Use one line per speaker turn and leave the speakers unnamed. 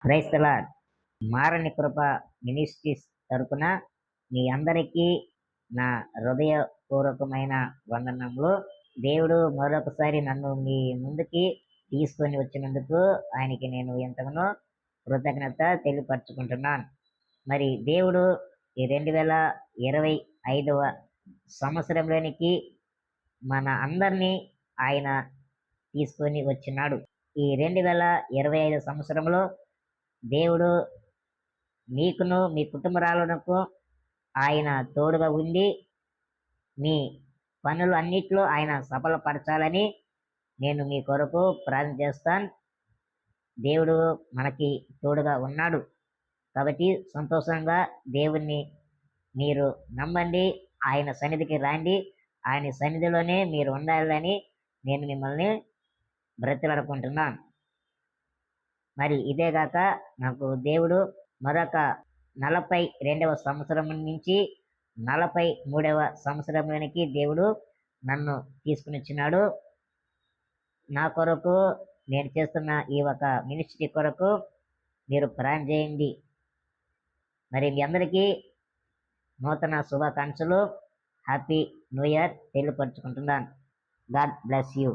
Praise the lord. మారని కృప ministries తరపున మీ అందరికీ నా హృదయపూర్వకమైన వందనములు. దేవుడు మరొకసారి నన్ను మీ ముందుకి తీసుకొని వచ్చినందుకు ఆయనకి నేను ఎంతగానో కృతజ్ఞత తెలియపరచుకుంటున్నాను. మరి దేవుడు ఈ 2025వ సంవత్సరంలోనికి మన అందరినీ ఆయన తీసుకొని వచ్చినాడు. ఈ 2025 సంవత్సరంలో దేవుడు మీకును మీ కుటుంబరాలకు ఆయన తోడుగా ఉండి మీ పనులు అన్నిట్లో ఆయన సఫలపరచాలని నేను మీ కొరకు ప్రార్థన చేస్తాను. దేవుడు మనకి తోడుగా ఉన్నాడు కాబట్టి సంతోషంగా దేవుణ్ణి మీరు నమ్మండి, ఆయన సన్నిధికి రండి, ఆయన సన్నిధిలోనే మీరు ఉండాలని నేను మిమ్మల్ని బ్రతిలాడుకుంటున్నాను. మరి ఇదే గాక నాకు దేవుడు మరొక 42వ సంవత్సరం నుంచి 43వ సంవత్సరంలోనికి దేవుడు నన్ను తీసుకుని వచ్చినాడు. నా కొరకు నేను చేస్తున్న ఈ ఒక మినిస్ట్రీ కొరకు మీరు ప్రార్థన చేయండి. మరి మీ అందరికీ నూతన శుభాకాంక్షలు, హ్యాపీ న్యూ ఇయర్ తెలియపరుచుకుంటున్నాను. God bless you.